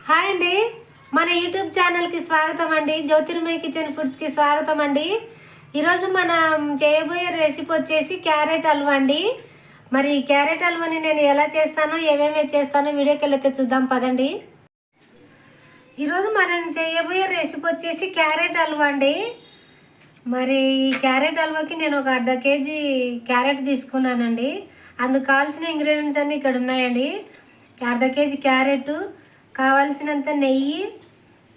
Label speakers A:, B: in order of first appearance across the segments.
A: Hi అండి, మన YouTube ఛానల్కి స్వాగతం అండి. జ్యోతిర్మయ కిచెన్ ఫుడ్స్కి స్వాగతం అండి. ఈరోజు మనం చేయబోయే రెసిపీ వచ్చేసి క్యారెట్ హల్వా అండి. మరి క్యారెట్ హల్వాని నేను ఎలా చేస్తానో ఏమేమి చేస్తానో వీడియోకి వెళ్ళైతే చూద్దాం పదండి. ఈరోజు మనం చేయబోయే రెసిపీ వచ్చేసి క్యారెట్ హల్వా అండి. మరి ఈ క్యారెట్ హల్వాకి నేను ఒక అర్ధ కేజీ క్యారెట్ తీసుకున్నానండి. అందుకు కావాల్సిన ఇంగ్రీడియంట్స్ అన్నీ ఇక్కడ ఉన్నాయండి. అర్ధ కేజీ క్యారెట్, కావలసినంత నెయ్యి,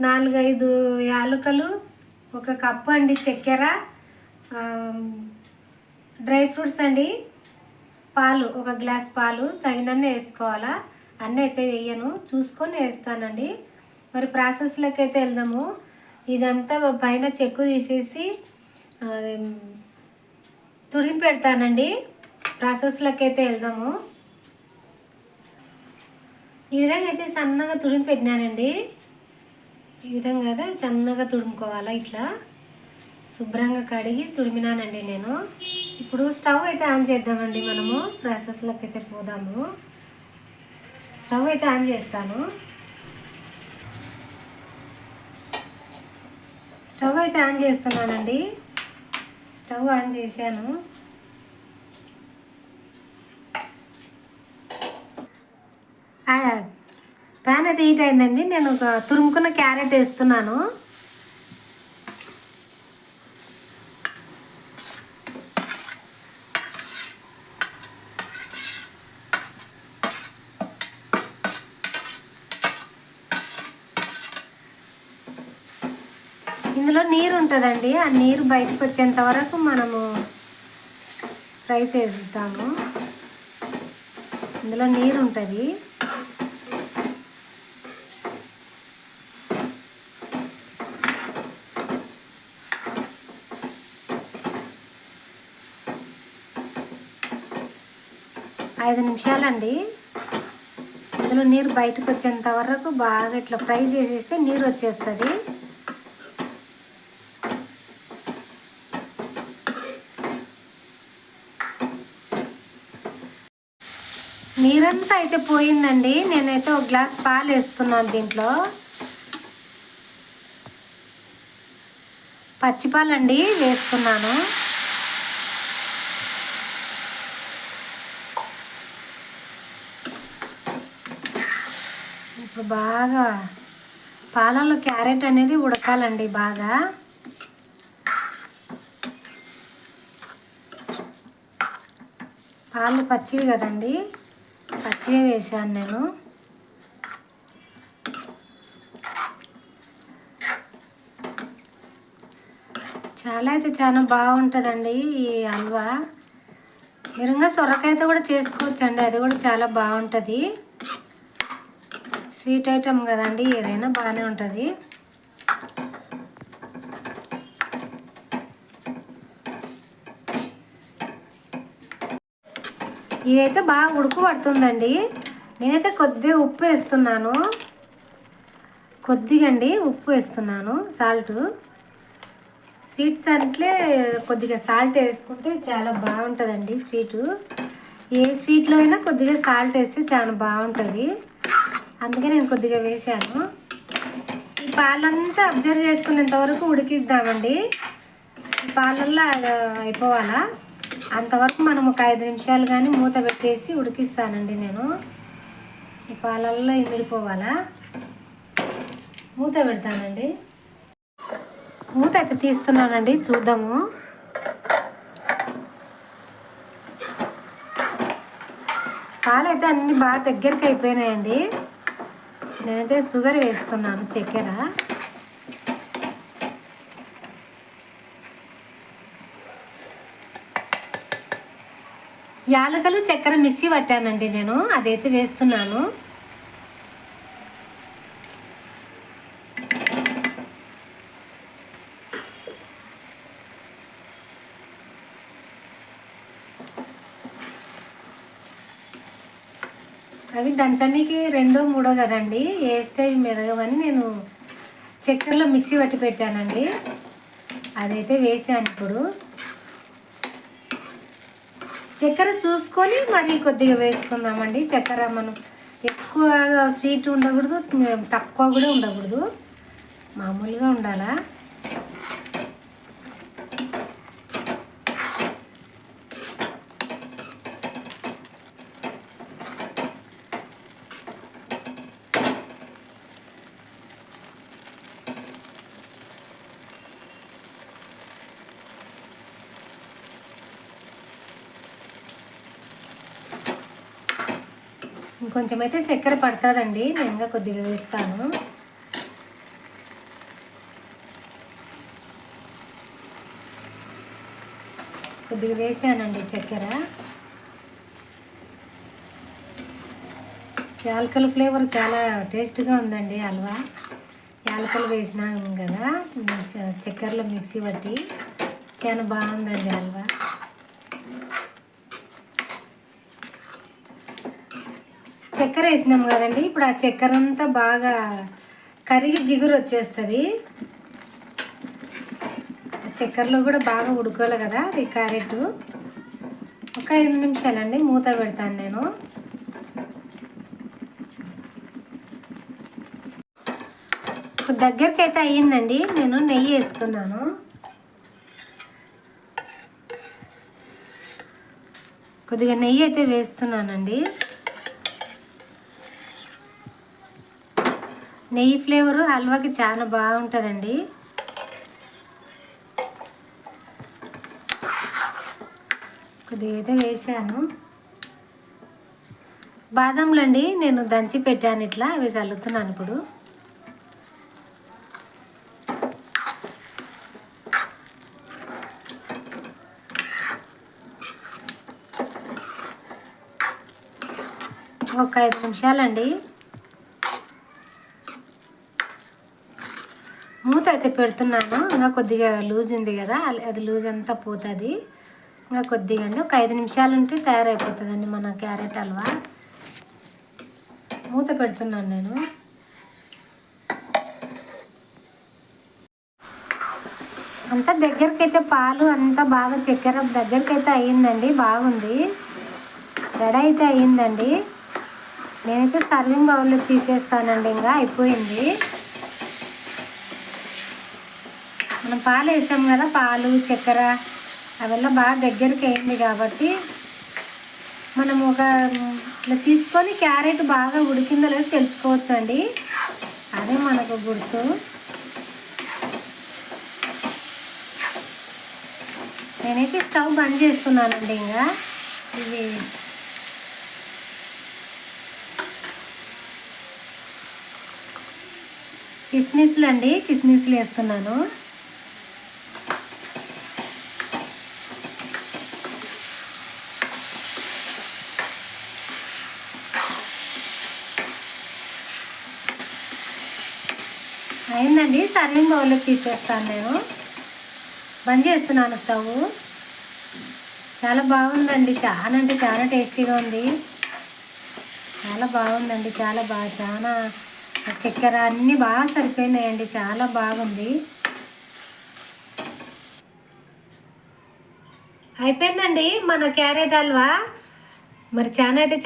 A: 4-5 యాలకులు, 1 కప్పు అండి చక్కెర, డ్రై ఫ్రూట్స్ అండి, పాలు 1 గ్లాస్ పాలు తగినన్ని వేసుకోవాలా. అన్నీ అయితే వేయను, చూసుకొని వేస్తానండి. మరి ప్రాసెస్లోకి అయితే వెళ్దాము. ఇదంతా పైన చెక్కు తీసేసి తుడిమి పెడతానండి. ప్రాసెస్లోకి అయితే వెళ్దాము. ఈ విధంగా అయితే సన్నగా తుడిమి పెట్టినానండి. ఈ విధంగా అయితే సన్నగా తుడుముకోవాలా. ఇట్లా శుభ్రంగా కడిగి తుడిమినానండి నేను. ఇప్పుడు స్టవ్ అయితే ఆన్ చేద్దామండి. మనము ప్రాసెస్లోకి అయితే పోదాము. స్టవ్ అయితే ఆన్ చేస్తాను. స్టవ్ అయితే ఆన్ చేస్తున్నానండి. స్టవ్ ఆన్ చేశాను. ప్యాన్ అయితే హీట్ అయిందండి. నేను ఒక తురుముకున్న క్యారెట్ వేస్తున్నాను. ఇందులో నీరు ఉంటుందండి. ఆ నీరు బయటకు వచ్చేంత వరకు మనము ఫ్రై చేద్దాము. ఇందులో నీరు ఉంటుంది. ఐదు నిమిషాలండి. ఇందులో నీరు బయటకు వచ్చేంత వరకు బాగా ఇట్లా ఫ్రై చేసేస్తే నీరు వచ్చేస్తుంది. నీరంతా అయితే పోయిందండి. నేనైతే 1 గ్లాస్ పాలు వేస్తున్నాను. దీంట్లో పచ్చిపాలండి వేస్తున్నాను. ఇప్పుడు బాగా పాలలో క్యారెట్ అనేది ఉడకాలండి. బాగా పాలు పచ్చివి కదండి, పచ్చివే వేసాను నేను. చాలా బాగుంటుందండి ఈ హల్వా. నిరంగా సొరకాయతో కూడా చేసుకోవచ్చండి. అది కూడా చాలా బాగుంటుంది. స్వీట్ ఐటమ్ కదండి, ఏదైనా బాగానే ఉంటుంది. ఇదైతే బాగా ఉడుకు పడుతుందండి. నేనైతే కొద్దిగా ఉప్పు వేస్తున్నాను. కొద్దిగా అండి ఉప్పు వేస్తున్నాను. సాల్ట్, స్వీట్స్ అంటే కొద్దిగా సాల్ట్ వేసుకుంటే చాలా బాగుంటుందండి. స్వీటు ఏ స్వీట్లో అయినా కొద్దిగా సాల్ట్ వేస్తే చాలా బాగుంటుంది. అందుకే నేను కొద్దిగా వేసాను. ఈ పాలంతా అబ్జర్వ్ చేసుకునేంత వరకు ఉడికిద్దామండి. పాలల్లో అయిపోవాలా. అంతవరకు మనం ఒక 5 నిమిషాలు కానీ మూత పెట్టేసి ఉడికిస్తానండి నేను. ఈ పాలల్లో ఇమిడిపోవాలా. మూత పెడతానండి. మూత అయితే తీస్తున్నానండి, చూద్దాము. పాలైతే అన్నీ బాగా దగ్గరికి అయిపోయినాయండి. నేనైతే షుగర్ వేస్తున్నాను, చక్కెర. యాలకులు, చక్కెర మిక్సీ పట్టానండి నేను, అదైతే వేస్తున్నాను. అవి దంచనీకి 2-3 కదండి, వేస్తే ఇవి మెదగవని నేను చక్కెరలో మిక్సీ పట్టి పెట్టానండి. అదైతే వేసాను. ఇప్పుడు చక్కెర చూసుకొని మరి కొద్దిగా వేసుకుందామండి. చక్కెర మనం ఎక్కువ స్వీట్ ఉండకూడదు, తక్కువ కూడా ఉండకూడదు, మామూలుగా ఉండాలా. ఇంకొంచెం అయితే చక్కెర పడుతుందండి, నేను ఇంకా కొద్దిగా వేస్తాను. కొద్దిగా వేసానండి చక్కెర. యాలకల ఫ్లేవర్ చాలా టేస్ట్గా ఉందండి హల్వా. యాలకలు వేసినాం కదా చక్కెరలో మిక్సీ పట్టి, చాలా బాగుందండి హల్వా. చక్కెర వేసినాం కదండి, ఇప్పుడు ఆ చక్కెర అంతా బాగా కరిగి జిగురు వచ్చేస్తుంది. చక్కెరలో కూడా బాగా ఉడకాలి కదా అది క్యారెట్. ఒక 5 నిమిషాలండి మూత పెడతాను నేను. దగ్గరికి అయితే అయ్యిందండి, నేను నెయ్యి వేస్తున్నాను. కొద్దిగా నెయ్యి అయితే వేస్తున్నానండి. నెయ్యి ఫ్లేవరు హల్వాకి చాలా బాగుంటుందండి. కొద్దిగా అయితే వేసాను. బాదంలు అండి నేను దంచి పెట్టాను, ఇట్లా అవి చల్లుతున్నాను ఇప్పుడు. ఒక 5 నిమిషాలండి. మూత అయితే పెడుతున్నాను, ఇంకా కొద్దిగా లూజ్ ఉంది కదా, అది లూజ్ అంతా పోతుంది. ఇంకా కొద్దిగా అండి ఒక 5 నిమిషాలు ఉంటే తయారైపోతుందండి మన క్యారెట్ హల్వా. మూత పెడుతున్నాను నేను. అంతా దగ్గరకైతే పాలు అంతా బాగా చక్కెర దగ్గరకైతే అయ్యిందండి, బాగుంది, రెడీ అయితే అయ్యిందండి. నేనైతే సర్వింగ్ బౌల్లో తీసేస్తానండి, ఇంకా అయిపోయింది. మనం పాలు వేసాం కదా, పాలు చక్కెర అవెల్లా బాగా దగ్గరికి అయింది కాబట్టి మనం ఇట్లా తీసుకొని క్యారెట్ బాగా ఉడికిందో లేదో తెలుసుకోవచ్చు అండి, అదే మనకు గుర్తు. నేనైతే స్టవ్ బంద్ చేస్తున్నానండి. ఇంకా ఇది కిస్మిస్లు అండి, కిస్మిస్లు వేస్తున్నాను. అయిందండి, సర్వింగ్ బౌల్లోకి తీసేస్తాను నేను. బంద్ చేస్తున్నాను స్టవ్. చాలా బాగుందండి, చాలా అంటే చాలా టేస్టీగా ఉంది, చాలా బాగుందండి, చాలా చక్కెర అన్నీ బాగా సరిపోయినాయండి, చాలా బాగుంది. అయిపోయిందండి మన క్యారెట్ హల్వా. మరి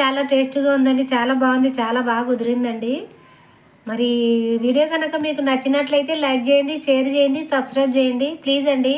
A: చాలా టేస్టీగా ఉందండి, చాలా బాగుంది, చాలా బాగా కుదిరిందండి. మరి వీడియో కనుక మీకు నచ్చినట్లయితే లైక్ చేయండి, షేర్ చేయండి, సబ్స్క్రైబ్ చేయండి ప్లీజ్ అండి.